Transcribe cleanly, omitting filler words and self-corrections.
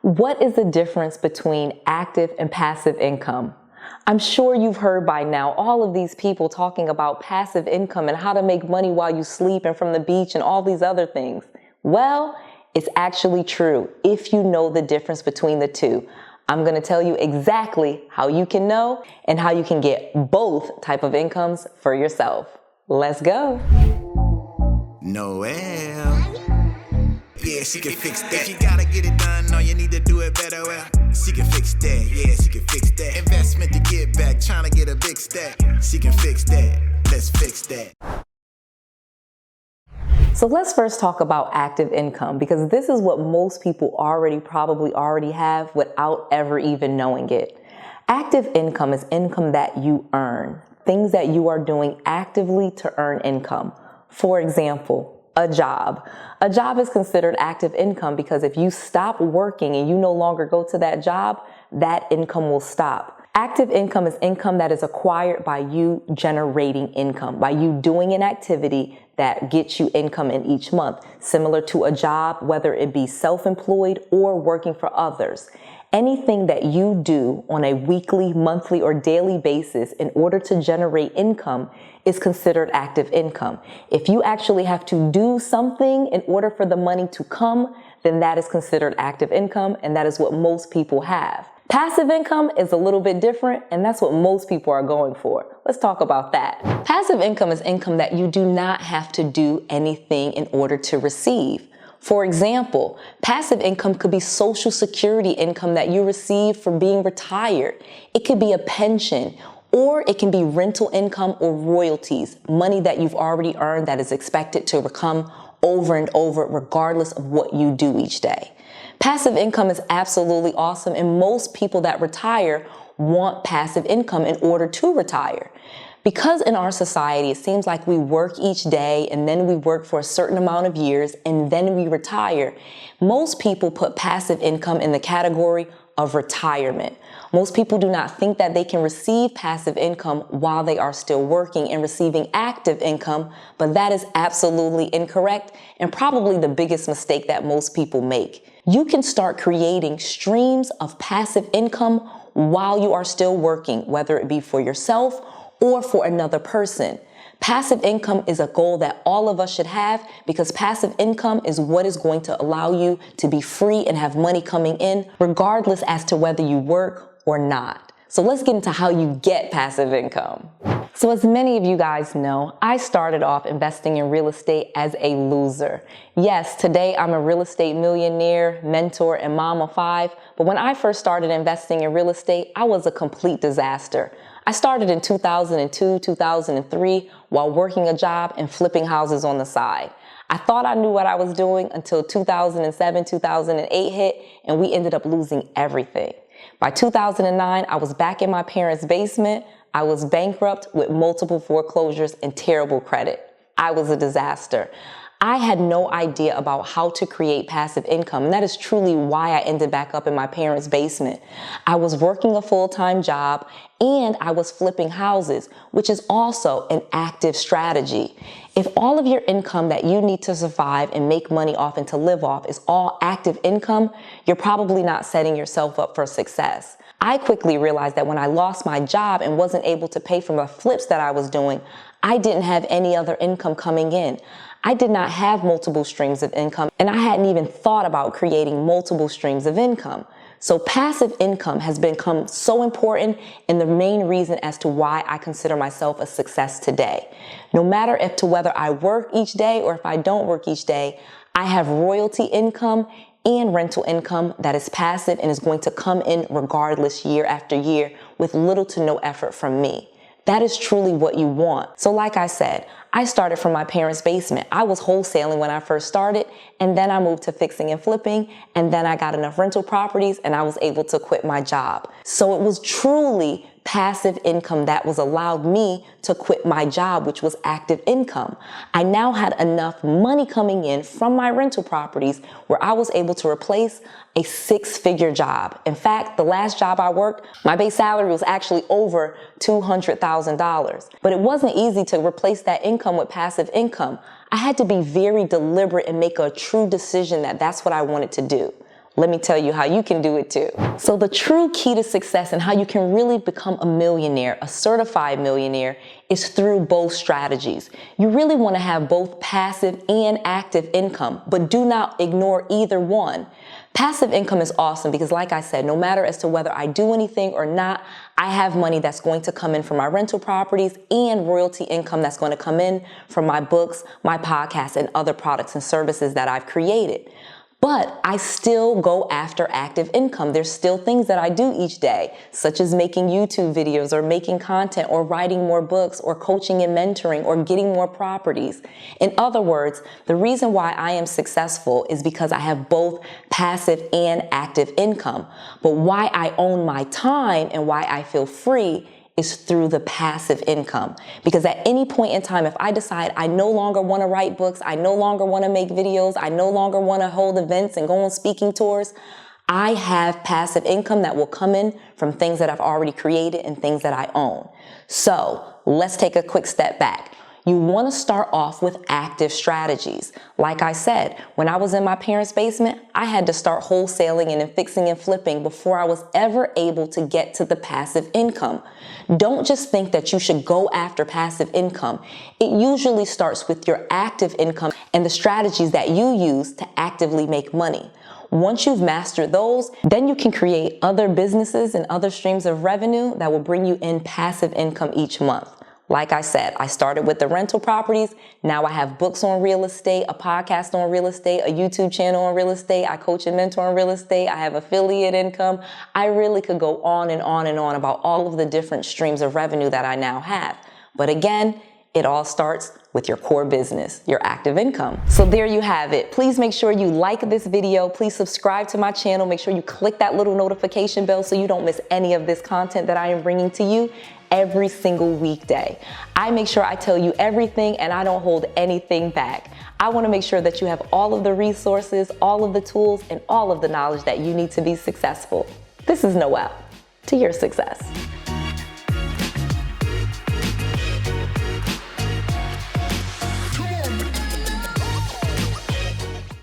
What is the difference between active and passive income? I'm sure you've heard by now all of these people talking about passive income and how to make money while you sleep and from the beach and all these other things. Well, it's actually true if you know the difference between the two. I'm going to tell you exactly how you can know and how you can get both type of incomes for yourself. Let's go. Noel. Yeah, she can fix that. If you gotta get it done, or you need to do it better, well, she can fix that. Yeah, she can fix that. Investment to get back, trying to get a big stack. She can fix that. Let's fix that. So let's first talk about active income, because this is what most people probably already have without ever even knowing it. Active income is income that you earn, things that you are doing actively to earn income. For example, a job. A job is considered active income because if you stop working and you no longer go to that job, that income will stop. Active income is income that is acquired by you generating income, by you doing an activity that gets you income in each month, similar to a job, whether it be self-employed or working for others. Anything that you do on a weekly, monthly, or daily basis in order to generate income is considered active income. If you actually have to do something in order for the money to come, then that is considered active income, and that is what most people have. Passive income is a little bit different, and that's what most people are going for. Let's talk about that. Passive income is income that you do not have to do anything in order to receive. For example, passive income could be Social Security income that you receive for being retired. It could be a pension, or it can be rental income or royalties, money that you've already earned that is expected to come over and over regardless of what you do each day. Passive income is absolutely awesome, and most people that retire want passive income in order to retire. Because in our society, it seems like we work each day and then we work for a certain amount of years and then we retire. Most people put passive income in the category of retirement. Most people do not think that they can receive passive income while they are still working and receiving active income, but that is absolutely incorrect and probably the biggest mistake that most people make. You can start creating streams of passive income while you are still working, whether it be for yourself or for another person. Passive income is a goal that all of us should have, because passive income is what is going to allow you to be free and have money coming in, regardless as to whether you work or not. So let's get into how you get passive income. So as many of you guys know, I started off investing in real estate as a loser. Yes, today I'm a real estate millionaire, mentor, and mom of 5, but when I first started investing in real estate, I was a complete disaster. I started in 2002, 2003 while working a job and flipping houses on the side. I thought I knew what I was doing until 2007, 2008 hit, and we ended up losing everything. By 2009, I was back in my parents' basement. I was bankrupt with multiple foreclosures and terrible credit. I was a disaster. I had no idea about how to create passive income, and that is truly why I ended back up in my parents' basement. I was working a full-time job and I was flipping houses, which is also an active strategy. If all of your income that you need to survive and make money off and to live off is all active income, you're probably not setting yourself up for success. I quickly realized that when I lost my job and wasn't able to pay for the flips that I was doing, I didn't have any other income coming in. I did not have multiple streams of income, and I hadn't even thought about creating multiple streams of income. So passive income has become so important and the main reason as to why I consider myself a success today. No matter as to whether I work each day or if I don't work each day, I have royalty income and rental income that is passive and is going to come in regardless year after year with little to no effort from me. That is truly what you want. So like I said, I started from my parents' basement. I was wholesaling when I first started, and then I moved to fixing and flipping, and then I got enough rental properties and I was able to quit my job. So it was truly passive income that was allowed me to quit my job, which was active income. I now had enough money coming in from my rental properties where I was able to replace a 6-figure job. In fact, the last job I worked, my base salary was actually over $200,000. But it wasn't easy to replace that income with passive income. I had to be very deliberate and make a true decision that that's what I wanted to do. Let me tell you how you can do it too. So the true key to success and how you can really become a millionaire, a certified millionaire, is through both strategies. You really want to have both passive and active income, but do not ignore either one. Passive income is awesome because, like I said, no matter as to whether I do anything or not, I have money that's going to come in from my rental properties and royalty income that's going to come in from my books, my podcasts, and other products and services that I've created. But I still go after active income. There's still things that I do each day, such as making YouTube videos or making content or writing more books or coaching and mentoring or getting more properties. In other words, the reason why I am successful is because I have both passive and active income. But why I own my time and why I feel free is through the passive income. Because at any point in time, if I decide I no longer want to write books, I no longer want to make videos, I no longer want to hold events and go on speaking tours, I have passive income that will come in from things that I've already created and things that I own. So let's take a quick step back. You want to start off with active strategies. Like I said, when I was in my parents' basement, I had to start wholesaling and fixing and flipping before I was ever able to get to the passive income. Don't just think that you should go after passive income. It usually starts with your active income and the strategies that you use to actively make money. Once you've mastered those, then you can create other businesses and other streams of revenue that will bring you in passive income each month. Like I said, I started with the rental properties. Now I have books on real estate, a podcast on real estate, a YouTube channel on real estate. I coach and mentor on real estate. I have affiliate income. I really could go on and on and on about all of the different streams of revenue that I now have. But again, it all starts with your core business, your active income. So there you have it. Please make sure you like this video. Please subscribe to my channel. Make sure you click that little notification bell so you don't miss any of this content that I am bringing to you every single weekday. I make sure I tell you everything and I don't hold anything back. I want to make sure that you have all of the resources, all of the tools, and all of the knowledge that you need to be successful. This is Noelle, to your success.